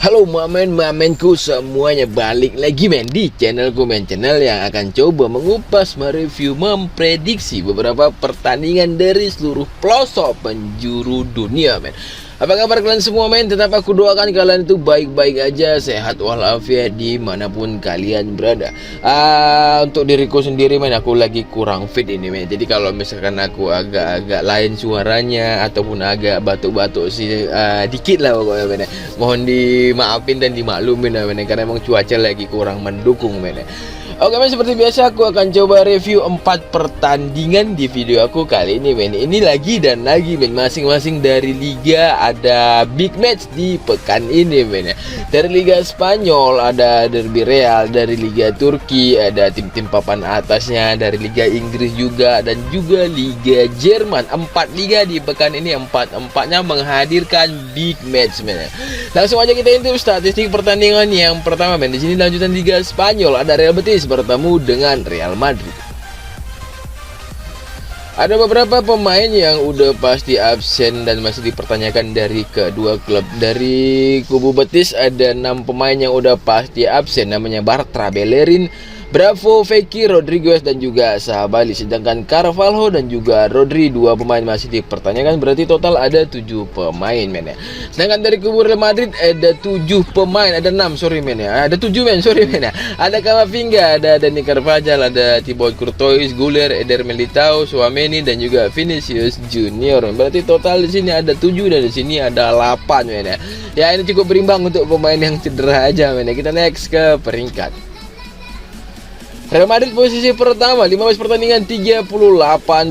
Halo mamenku semuanya, balik lagi men di channelku men, channel yang akan coba mengupas, mereview, memprediksi beberapa pertandingan dari seluruh pelosok penjuru dunia men. Apa kabar kalian semua men? Tetap aku doakan kalian itu baik-baik aja, sehat walafiat dimanapun kalian berada. Untuk diriku sendiri men, aku lagi kurang fit ini men. Jadi kalau misalkan aku agak-agak lain suaranya ataupun agak batuk-batuk sih dikit lah pokoknya men. Mohon dimaafin dan dimaklumin men, karena emang cuaca lagi kurang mendukung men. Oke men, seperti biasa aku akan coba review 4 pertandingan di video aku kali ini men. Ini lagi dan lagi men, masing-masing dari liga ada big match di pekan ini men. Dari Liga Spanyol ada Derby Real, dari Liga Turki ada tim-tim papan atasnya, dari Liga Inggris juga, dan juga Liga Jerman. 4 liga di pekan ini, empatnya menghadirkan big match men. Langsung aja kita intip statistik pertandingan yang pertama men. Di sini lanjutan Liga Spanyol, ada Real Betis bertemu dengan Real Madrid. Ada beberapa pemain yang udah pasti absen dan masih dipertanyakan dari kedua klub. Dari kubu Betis ada 6 pemain yang udah pasti absen, namanya Bartra, Bellerin, Bravo, Fekir, Rodriguez, dan juga Sabaly. Sedangkan Carvalho dan juga Rodri, 2 pemain masih dipertanyakan. Berarti total ada 7 pemain men ya. Sedangkan dari kubu Real Madrid ada 7 pemain, ada 6 sorry men ya. Ada 7 men, sorry men ya. Ada Camavinga, ada Dani Carvajal, ada Thibaut Courtois, Güler, Eder Militao, Tchouaméni, dan juga Vinicius Junior. Berarti total di sini ada 7 dan di sini ada 8 men ya. Ya ini cukup berimbang untuk pemain yang cedera aja men ya. Kita next ke peringkat. Real Madrid posisi pertama, 15 pertandingan 38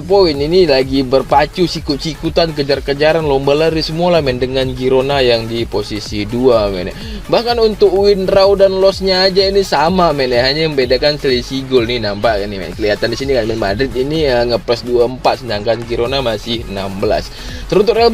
poin. Ini lagi berpacu, sikut-sikutan, kejar-kejaran, lomba lari semua lah men, dengan Girona yang di posisi 2 men. Bahkan untuk win, draw, dan loss-nya aja ini sama men ya. Hanya yang membedakan selisih gol nih, nampak kan nih men. Kelihatan di sini kan Madrid ini nge-plus 24, sedangkan Girona masih 16. Teruntuk Real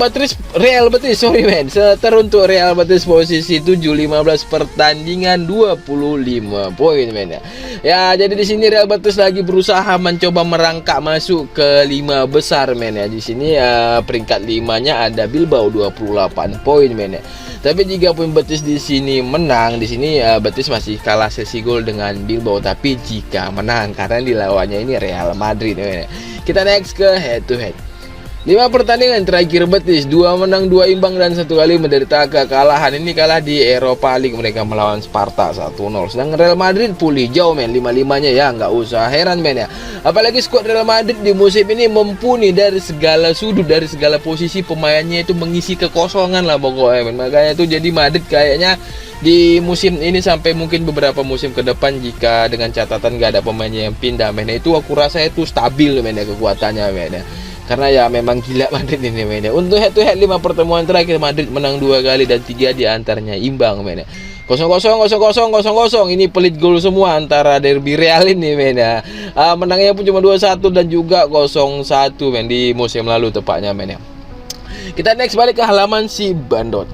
Betis sorry men. Teruntuk Real Betis posisi 7, 15 pertandingan 25 poin men ya. Ya jadi di sini Real Betis lagi berusaha mencoba merangkak masuk ke 5 besar men ya. Di sini peringkat 5-nya ada Bilbao 28 poin men ya. Tapi jika pun Betis di sini menang, di sini Betis masih kalah selisih gol dengan Bilbao. Tapi jika menang, karena dilawannya ini Real Madrid men ya. Kita next ke head to head. 5 pertandingan terakhir Betis, 2 menang, 2 imbang, dan 1 kali menderita kekalahan. Ini kalah di Europa League, mereka melawan Sparta 1-0. Sedangkan Real Madrid pulih jauh men, 5-5-nya ya, nggak usah heran men ya. Apalagi skuad Real Madrid di musim ini mumpuni dari segala sudut, dari segala posisi. Pemainnya itu mengisi kekosongan lah pokoknya men. Makanya itu jadi Madrid kayaknya di musim ini sampai mungkin beberapa musim ke depan, jika dengan catatan nggak ada pemainnya yang pindah men, itu aku rasa itu stabil men ya, kekuatannya men ya. Karena ya memang gila Madrid ini men ya. Untuk head to head 5 pertemuan terakhir Madrid menang 2 kali dan 3 diantaranya imbang men ya. 0-0, 0-0, 0-0. Ini pelit gol semua antara Derby Real ini men ya. Menangnya pun cuma 2-1 dan juga 0-1 men di musim lalu tepatnya men ya. Kita next balik ke halaman si Bandot.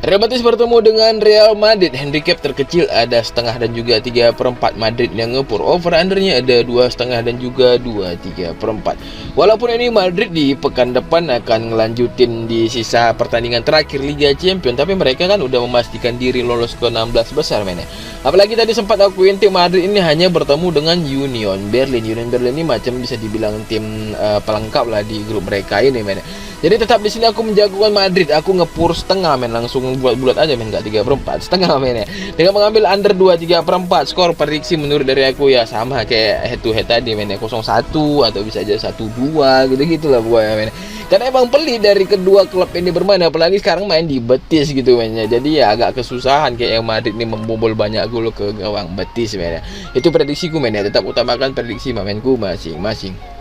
Real Betis bertemu dengan Real Madrid. Handicap terkecil ada setengah dan juga 3/4. Madrid yang ngepur. Over undernya ada 2,5 dan juga 2,3/4. Walaupun ini Madrid di pekan depan akan ngelanjutin di sisa pertandingan terakhir Liga Champions, tapi mereka kan udah memastikan diri lolos ke 16 besar men ya. Apalagi tadi sempat aku intip, Madrid ini hanya bertemu dengan Union Berlin. Union Berlin ini macam bisa dibilang tim pelengkap lah di grup mereka ini men ya. Jadi tetap di sini aku menjagokan Madrid. Aku ngepur setengah men, langsung bulat-bulat aja men, enggak 3/4, setengah men ya. Dengan mengambil under 2,3/4. Skor prediksi menurut dari aku ya sama kayak head to head tadi men ya, 0-1 atau bisa aja 1-2 gitu-gitu lah pokoknya men. Karena emang pelit dari kedua klub ini bermain, apalagi sekarang main di Betis gitu men ya. Jadi ya agak kesusahan kayak yang Madrid ini membobol banyak gol ke gawang Betis men ya. Itu prediksiku men ya, tetap utamakan prediksi pemainku masing-masing.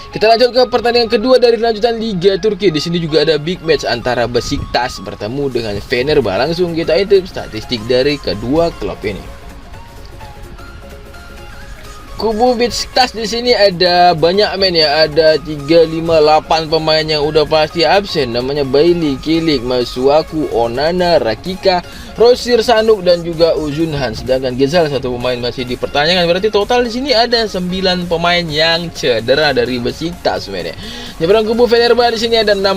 Kita lanjut ke pertandingan kedua dari lanjutan Liga Turki. Di sini juga ada big match antara Besiktas bertemu dengan Fenerbahce. Langsung kita intip statistik dari kedua klub ini. Kubu Besiktas di sini ada banyak men ya, ada 3, 5, 8 pemain yang udah pasti absen. Namanya Bailey, Kilik, Masuaku, Onana, Rakika, Rosir, Sanuk dan juga Ujunhan. Sedangkan Gezal satu pemain masih dipertanyakan. Berarti total di sini ada 9 pemain yang cedera dari Besiktas men ya. Nyebrang kubu Fenerbahce di sini ada 5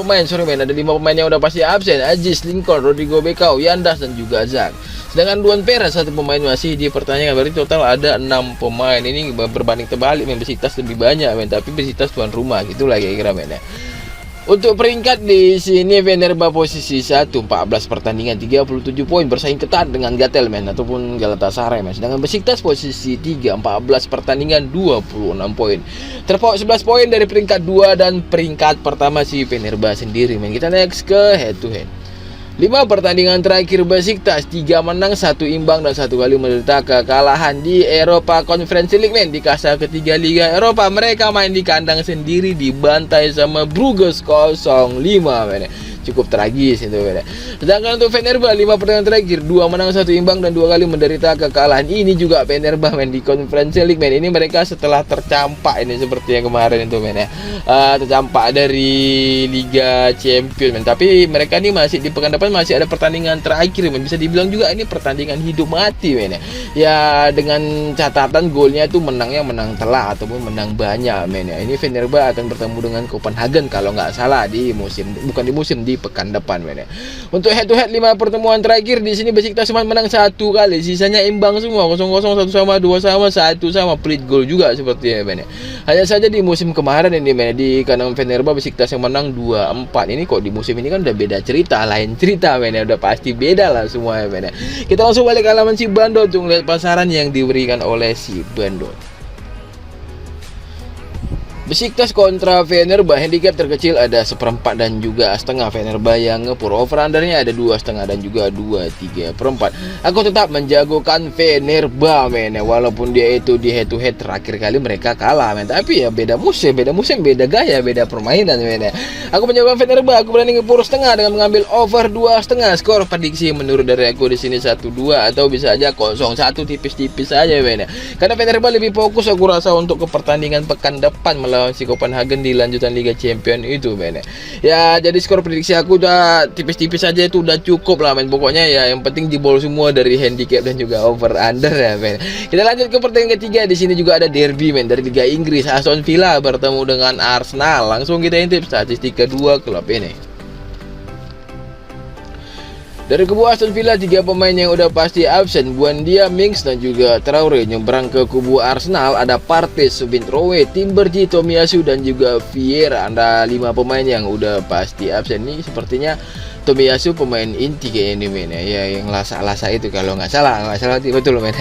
pemain, ada 5 pemain yang udah pasti absen. Aziz, Lincoln, Rodrigo Bekau, Yandas dan juga Zak. Sedangkan Duan Peres satu pemain masih dipertanyakan. Berarti total ada 6 pemain. Ini berbanding terbalik men, Besiktas lebih banyak men, tapi Besiktas tuan rumah gitulah kira-kira men ya. Untuk peringkat di sini Fenerbahce posisi 1, 14 pertandingan 37 poin, bersaing ketat dengan Gatel men ataupun Galatasaray men. Sedangkan Besiktas posisi 3, 14 pertandingan 26 poin. Terpaut 11 poin dari peringkat 2 dan peringkat pertama si Fenerbahce sendiri men. Kita next ke head to head. 5 pertandingan terakhir Besiktas, 3 menang, 1 imbang dan 1 kali menderita kekalahan di Eropa Conference League men. Di kasta ketiga Liga Eropa mereka main di kandang sendiri, dibantai sama Bruges 0-5 men. Cukup tragis itu men. Sedangkan untuk Fenerbahce 5 pertandingan terakhir, 2 menang, 1 imbang dan 2 kali menderita kekalahan. Ini juga Fenerbahce men di Conference League men. Ini mereka setelah tercampak ini seperti yang kemarin itu men ya. Tercampak dari Liga Champions men. Tapi mereka ini masih di pekan depan masih ada pertandingan terakhir men. Bisa dibilang juga ini pertandingan hidup mati men ya. Ya dengan catatan golnya itu menangnya menang telak ataupun menang banyak men ya. Ini Fenerbahce akan bertemu dengan Copenhagen kalau nggak salah di di pekan depan men ya. Untuk head to head 5 pertemuan terakhir di sini Besiktas cuma menang 1 kali, sisanya imbang semua 0-0, 1 sama, 2 sama, 1 sama, pelit gol juga seperti ya men ya. Hanya saja di musim kemarin ini men, di kandang Fenerbahce Besiktas yang menang 2-4. Ini kok di musim ini kan udah beda cerita, lain cerita men ya, udah pasti beda lah semua ya men ya. Kita langsung balik ke halaman si Bandot untuk lihat pasaran yang diberikan oleh si Bandot. Besiktas kontra Fenerbahce, handicap terkecil ada 1/4 dan juga setengah. Fenerbahce yang ngepur, over undernya ada 2,5 dan juga 2,3/4. Aku tetap menjagokan Fenerbahce men, walaupun dia itu di head to head terakhir kali mereka kalah men, tapi ya beda musim, beda gaya, beda permainan men. Aku menjagokan Fenerbahce, aku berani ngepur setengah dengan mengambil over 2,5. Skor prediksi menurut dari aku di sini 1-2 atau bisa aja 0-1, tipis-tipis aja men. Karena Fenerbahce lebih fokus aku rasa untuk ke pertandingan pekan depan melawan si Copenhagen di lanjutan Liga Champions itu men. Ya jadi skor prediksi aku udah tipis-tipis aja, itu udah cukup lah men. Pokoknya ya yang penting jebol semua dari handicap dan juga over under ya men. Kita lanjut ke pertandingan ketiga. Di sini juga ada derby men dari Liga Inggris. Aston Villa bertemu dengan Arsenal. Langsung kita intip statistik kedua klub ini. Dari kubu Aston Villa 3 pemain yang udah pasti absen, Buendia, Mings dan juga Traore. Nyebrang ke kubu Arsenal ada Partey, Subin-Rowe, Timberji, Tomiyasu dan juga Vieira. Ada 5 pemain yang udah pasti absen. Ini sepertinya Tomiyasu pemain inti kayak ini men ya, yang lasa-lasa itu kalau nggak salah betul men.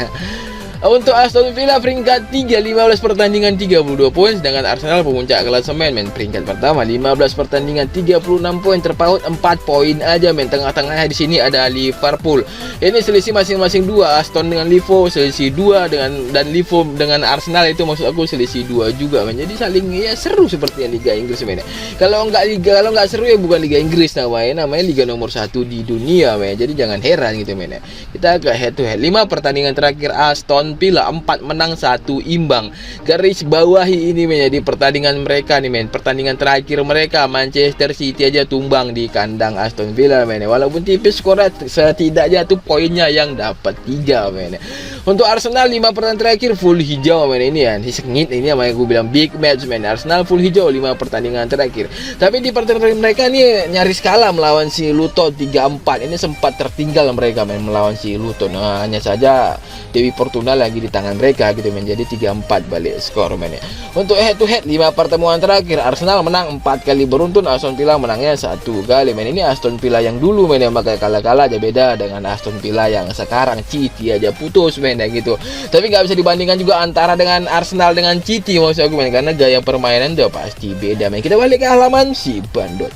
Untuk Aston Villa peringkat 3, 15 pertandingan 32 poin. Sedangkan Arsenal pemuncak klasemen men, peringkat pertama 15 pertandingan 36 poin, terpaut 4 poin aja men. Tengah-tengahnya di sini ada Liverpool. Ini selisih masing-masing 2. Aston dengan Livo selisih 2 dan Livo dengan Arsenal itu maksud aku selisih 2 juga men. Jadi saling ya seru seperti yang Liga Inggris men. Kalau nggak seru ya bukan Liga Inggris namanya Liga nomor 1 di dunia men. Jadi jangan heran gitu men. Kita ke head to head 5 pertandingan terakhir Aston Villa 4 menang 1 imbang. Garis bawahi ini menjadi pertandingan mereka nih men. Pertandingan terakhir mereka Manchester City aja tumbang di kandang Aston Villa men. Walaupun tipis skornya, setidaknya tuh poinnya yang dapat 3 men. Untuk Arsenal 5 pertandingan terakhir full hijau men. Ini ya sengit, ini yang gue bilang big match men. Arsenal full hijau 5 pertandingan terakhir. Tapi di pertandingan mereka nih nyaris kalah melawan si Luton 3-4. Ini sempat tertinggal mereka men melawan si Luton. Nah, hanya saja Dewi Fortuna lagi di tangan mereka gitu menjadi 3-4 balik skor men. Untuk head to head 5 pertemuan terakhir Arsenal menang 4 kali beruntun, Aston Villa menangnya 1 kali men. Ini Aston Villa yang dulu men yang pakai kalah-kalah aja, beda dengan Aston Villa yang sekarang City aja putus men ya gitu. Tapi nggak bisa dibandingkan juga antara dengan Arsenal dengan City maksud aku men, karena gaya permainan udah pasti beda men. Kita balik ke halaman si Bandot.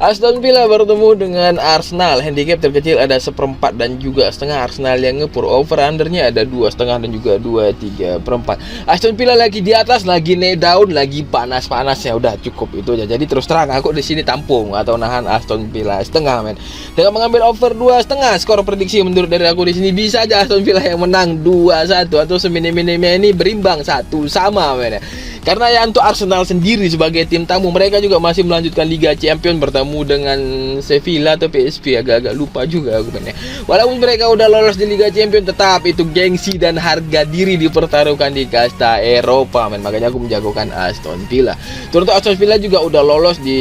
Aston Villa bertemu dengan Arsenal. Handicap terkecil ada 1/4 dan juga setengah. Arsenal yang ngepur, over undernya ada 2,5 dan juga 2,3/4. Aston Villa lagi di atas, lagi naik daun, lagi panas-panasnya. Udah cukup itu aja. Jadi terus terang aku di sini tampung atau nahan Aston Villa setengah, men. Dengan mengambil over 2,5, skor prediksi menurut dari aku di sini bisa aja Aston Villa yang menang 2-1 atau seminim-minimnya ini berimbang 1 sama, men. Karena ya untuk Arsenal sendiri sebagai tim tamu, mereka juga masih melanjutkan Liga Champions bertemu dengan Sevilla atau PSV, agak-agak lupa juga aku, men. Walaupun mereka udah lolos di Liga Champions, tetap itu gengsi dan harga diri dipertaruhkan di kasta Eropa, men. Makanya aku menjagokan Aston Villa. Terus Aston Villa juga udah lolos di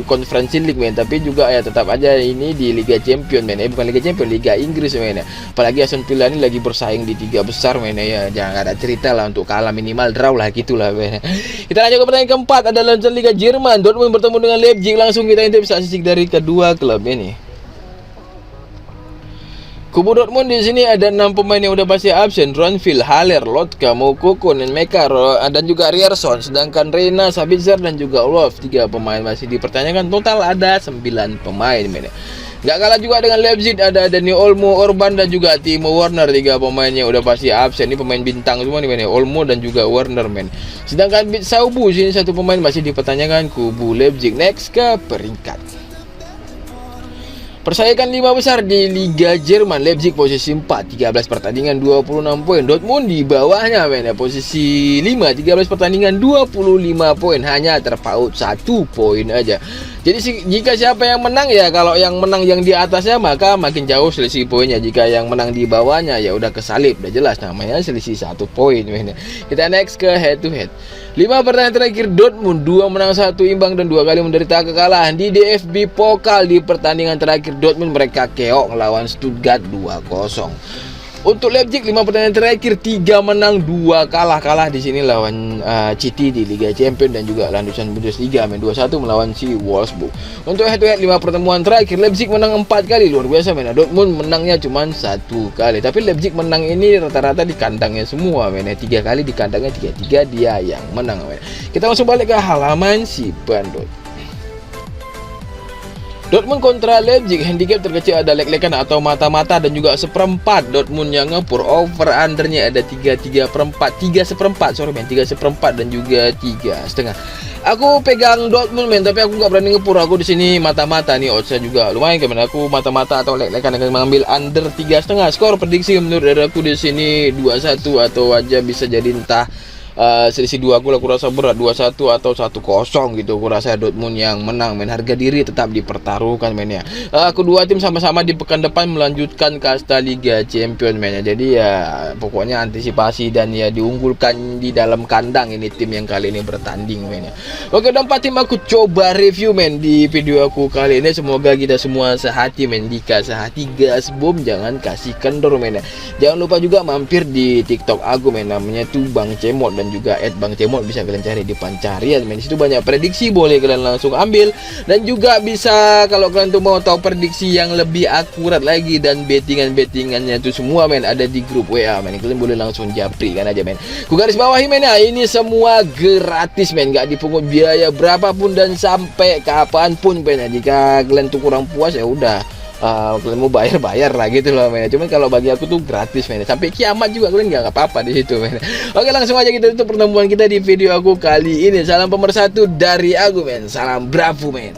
Conference League, men. Tapi juga ya tetap aja ini di Liga Champions, men. Bukan Liga Champions, Liga Inggris, men. Apalagi Aston Villa ini lagi bersaing di 3 besar, men. Ya jangan ada cerita lah untuk kalah, minimal draw lah gitulah, men. Kita lanjut ke pertandingan keempat, ada lanjutan Liga Jerman. Dortmund bertemu dengan Leipzig. Langsung kita intip statistik dari kedua klub ini. Kubu Dortmund di sini ada 6 pemain yang udah pasti absen: Ronville, Haller, Lotka, Moukoko, Nenmeka, dan juga Ryerson. Sedangkan Reina, Sabitzer dan juga Wolf, 3 pemain masih dipertanyakan. Total ada 9 pemain, men. Gak kalah juga dengan Leipzig, ada Dani Olmo, Orban dan juga Timo Werner, 3 pemain yang udah pasti absen. Ini pemain bintang semua nih, men. Olmo dan juga Werner, men. Sedangkan Saubu sini 1 pemain masih dipertanyakan. Kubu Leipzig next ke peringkat. Persaingan 5 besar di Liga Jerman. Leipzig posisi 4, 13 pertandingan 26 poin. Dortmund di bawahnya, men. Posisi 5, 13 pertandingan 25 poin, hanya terpaut 1 poin aja. Jadi jika siapa yang menang ya, kalau yang menang yang di atasnya maka makin jauh selisih poinnya. Jika yang menang di bawahnya ya udah kesalip, udah jelas namanya selisih 1 poin, men. Kita next ke head to head. 5 pertandingan terakhir Dortmund, 2 menang 1 imbang dan 2 kali menderita kekalahan. Di DFB Pokal di pertandingan terakhir Dortmund mereka keok melawan Stuttgart 2-0. Untuk Leipzig 5 pertandingan terakhir 3 menang 2 kalah di sini lawan City di Liga Champions dan juga lanjutan Bundesliga, men. 2-1 melawan si Wolfsburg. Untuk head to head 5 pertemuan terakhir Leipzig menang 4 kali, luar biasa, men. Dortmund menangnya cuma 1 kali. Tapi Leipzig menang ini rata-rata di kandangnya semua, men. 3 kali di kandangnya, 3-3 dia yang menang, men. Kita langsung balik ke halaman si Bandot. Dortmund kontra Leipzig, handicap terkecil ada lek-lekan atau mata-mata dan juga 1/4. Dortmund yang ngepur, over undernya ada 3,3/4, 3,1/4 dan juga 3,5. Aku pegang Dortmund, men, tapi aku nggak berani ngepur. Aku di sini mata-mata nih, oddsnya juga lumayan, kan. Aku mata-mata atau lek-lekan akan mengambil under 3,5. Skor prediksi menurut dari aku di sini 2-1 atau aja bisa jadi entah selisih 2 gol. Aku rasa berat 2-1 atau 1-0 gitu. Aku rasa Dortmund yang menang, men. Harga diri tetap dipertaruhkan, men, ya. Kedua tim sama-sama di pekan depan melanjutkan kasta Liga Champions, men, ya. Jadi ya pokoknya antisipasi dan ya diunggulkan di dalam kandang ini tim yang kali ini bertanding, men, ya. Oke, udah 4 tim aku coba review, men, di video aku kali ini. Semoga kita semua sehati, men. Jika sehati gas bom, jangan kasih kendor, men, ya. Jangan lupa juga mampir di TikTok aku, men. Namanya tuh Bang Cemot dan juga @bangcemot, bisa kalian cari di pencarian, men. Di situ banyak prediksi, boleh kalian langsung ambil. Dan juga bisa kalau kalian tuh mau tahu prediksi yang lebih akurat lagi dan bettingannya tuh semua, men, ada di grup WA, men. Kalian boleh langsung japri kan aja, men. Ku garis bawahi, men, ya, ini semua gratis, men. Gak dipungut biaya berapapun dan sampai kapanpun, men. Jika kalian tuh kurang puas ya udah, kalian mau bayar lah gitu loh, men. Cuman kalau bagi aku tuh gratis, men. Sampai kiamat juga kalian nggak apa-apa di situ, men. Oke, langsung aja kita tutup pertemuan kita di video aku kali ini. Salam pemersatu dari aku, men. Salam Bravo, men.